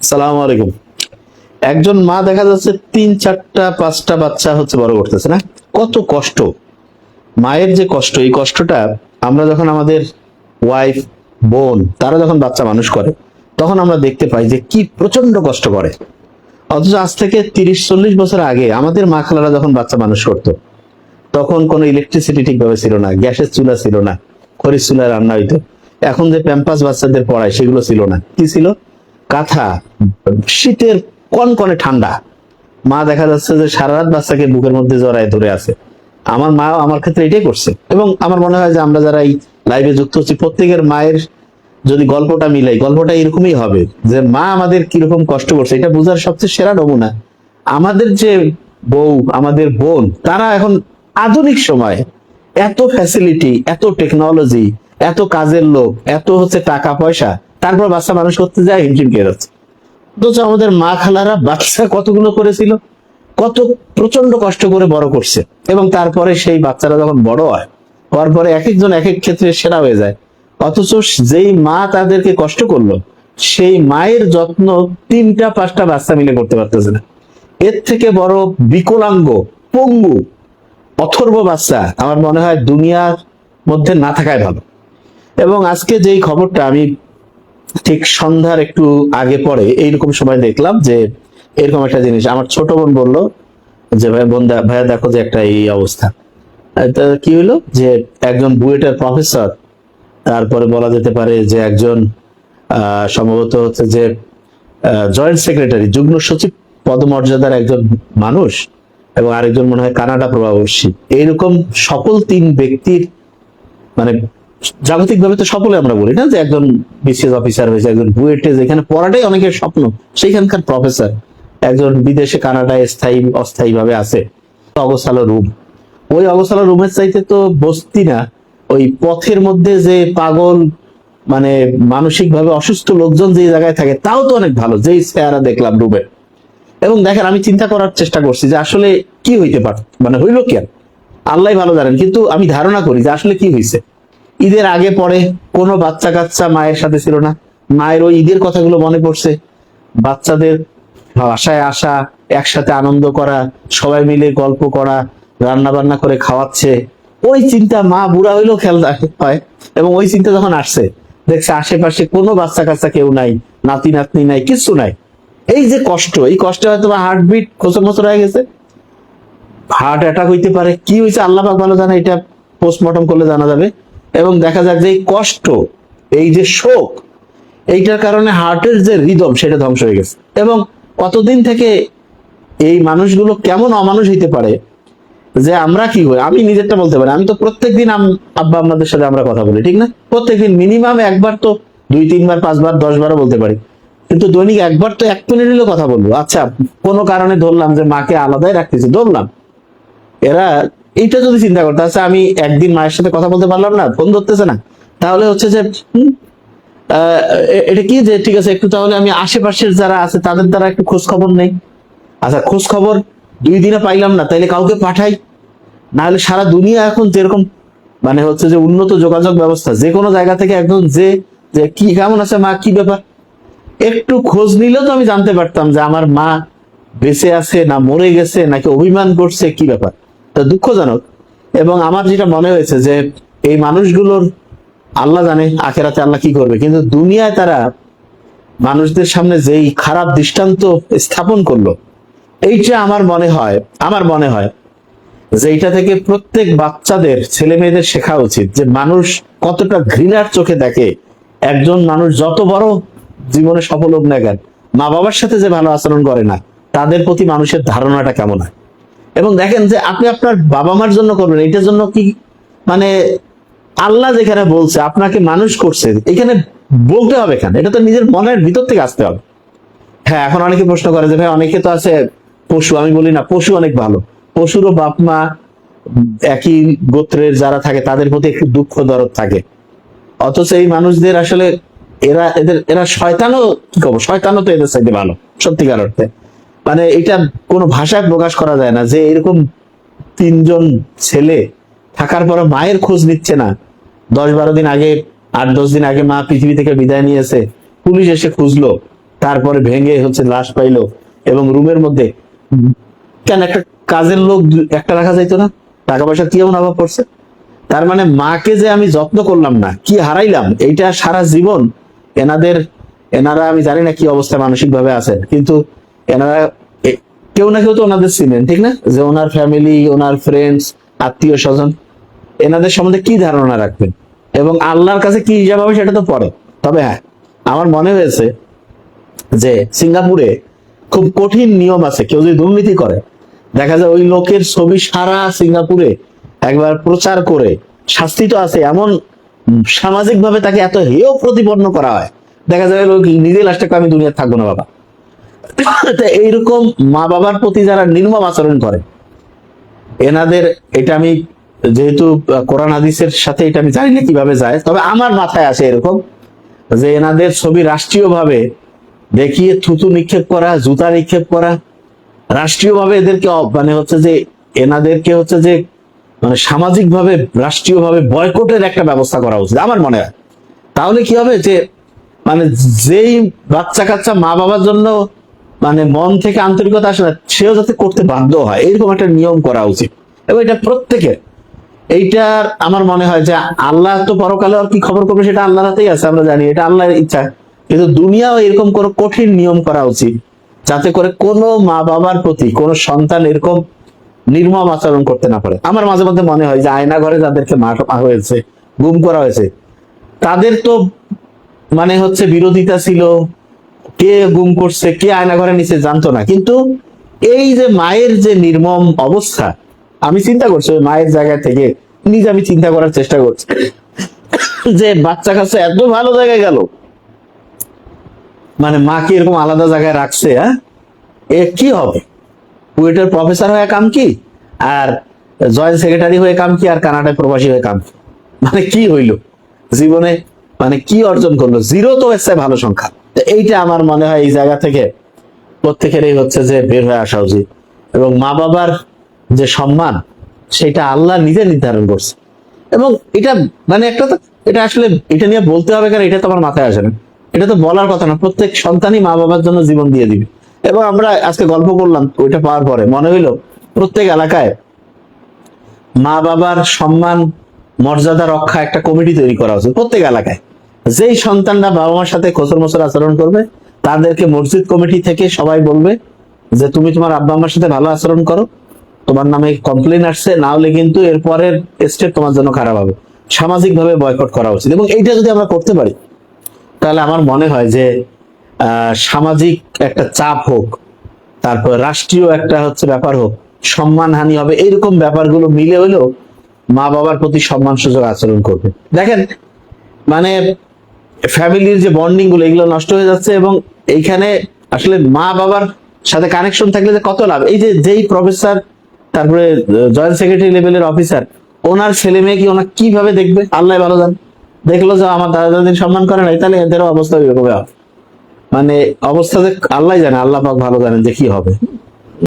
সালাম আলাইকুম। একজন মা দেখা যাচ্ছে 3, 4, 5টা বাচ্চা বড় করতেছে না? কত কষ্ট! মায়ের যে কষ্ট, এই কষ্টটা আমরা যখন আমাদের ওয়াইফ, বোন তারা যখন বাচ্চা মানুষ করে তখন আমরা দেখতে পাই যে কি প্রচন্ড কষ্ট করে। অথচ আজ থেকে 30-40 বছর আগে আমাদের মা খালারা যখন বাচ্চা মানুষ করতো তখন কোনো ইলেকট্রিসিটি ঠিকভাবে ছিল না, গ্যাসের চুলা ছিল না, খড়ির চুলায় রান্না হইতো। এখন যে প্যাম্পাস বাচ্চাদের পড়ায় সেগুলো ছিল না। কি ছিল? কাঁথা, শীতের কনকনে ঠান্ডা। মা দেখা যাচ্ছে যে সারা রাত বাচ্চাকে বুকের মধ্যে জড়ায় ধরে আছে। আমার মা আমার ক্ষেত্রে এটাই করছে, এবং আমার মনে হয় যে আমরা যারা এই লাইভে যুক্ত হচ্ছি প্রত্যেকের মায়ের যদি গল্পটা মিলাই, গল্পটা এরকমই হবে যে মা আমাদের কিরকম কষ্ট করছে। এটা বোঝার সবচেয়ে সেরা নমুনা আমাদের যে বউ, আমাদের বোন, তারা এখন আধুনিক সময় এত ফ্যাসিলিটি, এত টেকনোলজি, এত কাজের লোক, এত টাকা পয়সা, তারপর বাচ্চা মানুষ করতে যায় হিমশিম খেয়ে যাচ্ছে। অথচ আমাদের মা খালারা বাচ্চা কতগুলো করেছিল, কত প্রচন্ড কষ্ট করে বড় করছে, এবং তারপরে সেই বাচ্চারা যখন বড় হয়, হওয়ার পরে এক একজন এক এক ক্ষেত্রে সেরা হয়ে যায়। অথচ যেই মা তাদেরকে কষ্ট করলো, সেই মায়ের যত্ন 3টা 5টা বাচ্চা মিলে করতে পারতেছে না। এর থেকে বড় বিকলাঙ্গ, পঙ্গু, অথর্ব বাচ্চা আমার মনে হয় দুনিয়ার মধ্যে না থাকাই ভালো। এবং আজকে যেই খবরটা আমি ঠিক সন্ধ্যার একটু আগে পরে এইরকম সময় দেখলাম যে এরকম একটা জিনিস আমার ছোট বোন বললো যে ভাইয়া দেখো যে একটা এই অবস্থা। তা কি হইলো যে একজন বুয়েটের প্রফেসর, তারপরে বলা যেতে পারে যে একজন সম্ভবত যে জয়েন্ট সেক্রেটারি, যুগ্ম সচিব পদমর্যাদার একজন মানুষ, এবং আরেকজন মনে হয় কানাডা প্রবাসী, এইরকম সকল 3 ব্যক্তির মানে জাগতিক ভাবে তো সকলে আমরা বলি না যে একজন বিসিএস অফিসার হয়েছে, একজন বুয়েটে যেখানে পড়াটাই অনেকের স্বপ্ন, সেখানকার প্রফেসর, একজন বিদেশে কানাডায় স্থায়ী অস্থায়ী ভাবে আছে, অগোছালো রুম। ওই অগোছালো রুমের চাইতে তো বস্তি না, ওই পথের মধ্যে যে পাগল মানে মানসিক ভাবে অসুস্থ লোকজন যে জায়গায় থাকে তাও তো অনেক ভালো, যেই চেহারা দেখলাম রুমে। এবং দেখেন, আমি চিন্তা করার চেষ্টা করছি যে আসলে কি হইতে পারে, মানে হইলো কেন, আল্লাহ ভালো জানেন, কিন্তু আমি ধারণা করি যে আসলে কি হয়েছে। ঈদের আগে পরে কোনো বাচ্চা কাচ্চা মায়ের সাথে ছিল না, মায়ের ওই ঈদের কথাগুলো মনে পড়ছে, বাচ্চাদের বাসায় আসা, একসাথে আনন্দ করা, সবাই মিলে গল্প করা, রান্না বান্না করে খাওয়াচ্ছে, ওই চিন্তা, মা বুড়া হইলেও খেয়াল হয়। এবং ওই চিন্তা যখন আসছে, দেখছে আশেপাশে কোনো বাচ্চা কাচ্চা কেউ নাই, নাতি নাতনি নাই, কিচ্ছু নাই। এই যে কষ্ট, এই কষ্টে হয়তো হার্টবিট খোঁচর মোচর হয়ে গেছে, হার্ট অ্যাটাক হইতে পারে, কি হয়েছে আল্লাহ পাক ভালো জানে, এটা পোস্টমর্টম করলে জানা যাবে। এবং দেখা যাক যে এই কষ্ট, এই যে শোক, এইটার কারণে হার্টের যে রিদম সেটা ধ্বংস হয়ে গেছে। এবং কতদিন থেকে এই মানুষগুলো কেমন অমানুষ হইতে পারে যে আমরা কি করি, আমি নিজেরটা বলতে পারি, আমি তো প্রত্যেকদিন আব্বা আমাদের সাথে আমরা কথা বলি, ঠিক না? প্রত্যেকদিন মিনিমাম একবার তো, 2, 3 বার 5বার 10বারও বলতে পারি, কিন্তু দৈনিক একবার তো 1 মিনিট হলেও কথা বলবো। আচ্ছা, কোনো কারণে ধরলাম যে মাকে আলাদাই রাখতেছি, ধরলাম, এরা এইটা যদি চিন্তা করতে, আচ্ছা আমি একদিন মায়ের সাথে কথা বলতে পারলাম না, ফোন ধরতেছে না, তাহলে যে এটা কি যে ঠিক আছে, একটু তাহলে আমি আশেপাশের যারা আছে তাদের দ্বারা একটু খোঁজ খবর নেই। আচ্ছা, খোঁজ খবর 2 দিনে পাইলাম না, তাইলে কাউকে পাঠাই। না হলে সারা দুনিয়া এখন যেরকম মানে যে উন্নত যোগাযোগ ব্যবস্থা, যে কোনো জায়গা থেকে একদম যে যে কি কেমন আছে মা, কি ব্যাপার, একটু খোঁজ নিলেও তো আমি জানতে পারতাম যে আমার মা বেঁচে আছে না মরে গেছে, নাকি অভিমান করছে, কি ব্যাপার। তা দুঃখজনক। এবং আমার যেটা মনে হয়েছে যে এই মানুষগুলোর আল্লাহ জানে আখেরাতে আল্লাহ কি করবে, কিন্তু দুনিয়ায় তারা মানুষদের সামনে যেই খারাপ দৃষ্টান্ত স্থাপন করলো, এইটা আমার মনে হয় যে এইটা থেকে প্রত্যেক বাচ্চাদের, ছেলে মেয়েদের শেখা উচিত যে মানুষ কতটা ঘৃণার চোখে দেখে। একজন মানুষ যত বড় জীবনে সফল হোক না কেন, মা বাবার সাথে যে ভালো আচরণ করে না, তাদের প্রতি মানুষের ধারণাটা কেমন হয়। এবং দেখেন যে আপনি আপনার বাবা মার জন্য করবেন, এটার জন্য কি মানে আল্লাহ যেখানে বলছে আপনাকে মানুষ করছে, এখানে বলতে হবে কেন? এটা তো নিজের মনের ভিতর থেকে আসতে হবে। হ্যাঁ, এখন অনেকে প্রশ্ন করে যে ভাই অনেকে তো আছে পশু, আমি বলি না, পশু অনেক ভালো, পশুরও বাপ মা একই গোত্রের যারা থাকে তাদের প্রতি একটু দুঃখ দরদ থাকে। অথচ এই মানুষদের আসলে এরা শয়তানও, কি কব, শয়তানও তো এদের চাইতে ভালো সত্যিকার অর্থে। মানে এটা কোনো ভাষায় প্রকাশ করা যায় না যে এরকম 3জন ছেলে থাকার পর মায়ের খোঁজ নিচ্ছে না। 10-12 দিন আগে, 8-10 দিন আগে মা পৃথিবী থেকে বিদায় নিয়েছে, পুলিশ এসে খুঁজলো, তারপরে ভেঙে হচ্ছে লাশ পাইলো, এবং রুমের মধ্যে কেন একটা কাজের লোক একটা রাখা যাইতো না? টাকা পয়সা কি এমন অভাব পড়ছে? তার মানে মাকে যে আমি যত্ন করলাম না, কি হারাইলাম, এইটা সারা জীবন এনারা আমি জানি না কি অবস্থায় মানসিক ভাবে আছেন, কিন্তু এনারা কেউ না কেউ তো ওনাদের ছিলেন, ঠিক না? যে ওনার ফ্যামিলি, ওনার ফ্রেন্ডস, আত্মীয় স্বজন, এনাদের সম্বন্ধে কি ধারণা রাখবেন এবং আল্লাহর কাছে কি হিসাব হবে সেটা তো পরে। তবে হ্যাঁ, আমার মনে হয়েছে যে সিঙ্গাপুরে খুব কঠিন নিয়ম আছে। কেউ যদি দুর্নীতি করে, দেখা যায় ওই লোকের ছবি সারা সিঙ্গাপুরে একবার প্রচার করে, শাস্তি তো আছে, এমন সামাজিক ভাবে তাকে এত হেয় প্রতিপন্ন করা হয়, দেখা যায় লোক নিজে লাস্টে আমি দুনিয়ায় থাকবো না বাবা। তো এইরকম মা বাবার প্রতি যারা নির্মম আচরণ করে, এনাদের, এটা আমি যেহেতু কোরআন হাদিসের সাথে এটা আমি জানি না কিভাবে যায়, তবে আমার মাথায় আসে এরকম যে এনাদের ছবি রাষ্ট্রীয়ভাবে দেখিয়ে থুতু নিক্ষেপ করা, জুতা নিক্ষেপ করা, রাষ্ট্রীয়ভাবে এদেরকে মানে হচ্ছে যে এনাদেরকে হচ্ছে যে মানে সামাজিক ভাবে রাষ্ট্রীয়ভাবে বয়কটের একটা ব্যবস্থা করা উচিত আমার মনে হয়। তাহলে কি হবে যে মানে যেই বাচ্চা কাচ্চা মা বাবার জন্য মানে মন থেকে আন্তরিকতা আসে না, সেও যাতে করতে বাধ্য হয়, এরকম একটা নিয়ম করা উচিত। এবং এটা প্রত্যেকের, এইটার আমার মনে হয় যে আল্লাহ তো পরকালে আর কি খবর করবে সেটা আল্লাহর হাতেই আছে, আমরা জানি এটা আল্লাহর ইচ্ছা, কিন্তু দুনিয়াও এরকম কোনো কঠিন নিয়ম করা উচিত যাতে করে কোনো মা বাবার প্রতি কোনো সন্তান এরকম নির্মম আচরণ করতে না পারে। আমার মাঝে মধ্যে মনে হয় যে আয়না ঘরে যাদেরকে মারা হয়েছে, গুম করা হয়েছে, তাদের তো মানে হচ্ছে বিরোধিতা ছিল, কে গুম করছে, কে আয়না ঘরে নিচে জানতো না, কিন্তু এই যে মায়ের যে নির্মম অবস্থা, আমি চিন্তা করছি ওই মায়ের জায়গা থেকে, নিজে আমি চিন্তা করার চেষ্টা করছি যে বাচ্চা কাছে এত ভালো জায়গায় গেল, মানে মাকে এরকম আলাদা জায়গায় রাখছে, হ্যাঁ, এ কি হবে? কুয়েটের প্রফেসর হয়ে কাম কি, আর জয়েন্ট সেক্রেটারি হয়ে কাম কি, আর কানাডায় প্রবাসী হয়ে কাম কি? মানে কি হইল জীবনে, মানে কি অর্জন করলো? জিরো তো এসছে ভালো সংখ্যা। তো এইটা আমার মনে হয় এই জায়গা থেকে প্রত্যেকেরই হচ্ছে যে বের হয়ে আসা উচিত, এবং মা বাবার যে সম্মান সেটা আল্লাহ নিজে নির্ধারণ করছে। এবং এটা মানে একটা তো, এটা আসলে এটা নিয়ে বলতে হবে কারণ এটা তো আমার মাথায় আসে না, এটা তো বলার কথা না, প্রত্যেক সন্তানই মা বাবার জন্য জীবন দিয়ে দিবে। এবং আমরা আজকে গল্প করলাম, ওইটা পাওয়ার পরে মনে হইলো প্রত্যেক এলাকায় মা বাবার সম্মান মর্যাদা রক্ষা একটা কমিটি তৈরি করা উচিত প্রত্যেক এলাকায়। যেই সন্তানরা বাবা মার সাথে খোসর মোসর আচরণ করবে, তাদেরকে মসজিদ কমিটি থেকে সবাই বলবে যে তুমি তোমার আব্বা আম্মার সাথে ভালো আচরণ করো, তোমার নামে কমপ্লেন আসছে, না হলে কিন্তু এরপরের স্টেপ তোমার জন্য খারাপ হবে। সামাজিক ভাবে বয়কট করা উচিত। এবং এইটা যদি আমরা করতে পারি, তাহলে আমার মনে হয় যে সামাজিক একটা চাপ হোক, তারপর রাষ্ট্রীয় একটা হচ্ছে ব্যাপার হোক, সম্মানহানি হবে, এইরকম ব্যাপারগুলো মিলে হলেও মা বাবার প্রতি সম্মান সুযোগ আচরণ করবে। দেখেন মানে ফ্যামিলির যে বন্ডিং গুলো, এগুলো নষ্ট হয়ে যাচ্ছে। এবং এইখানে আসলে মা বাবার সাথে কানেকশন থাকলে যে কত লাভ। এই যে যেই প্রফেসর, তারপরে জয়েন্ট সেক্রেটারি লেভেলের অফিসার, ওনার ছেলে মেয়ে কি ওনার কিভাবে দেখবে আল্লাহ ভালো জান। দেখলো যে আমার দাদা দাদির সম্মান করে নাই, তাহলে এদেরও অবস্থা হবে। মানে অবস্থা যে আল্লাহ জানে, আল্লাহ পাক ভালো জানেন যে কি হবে।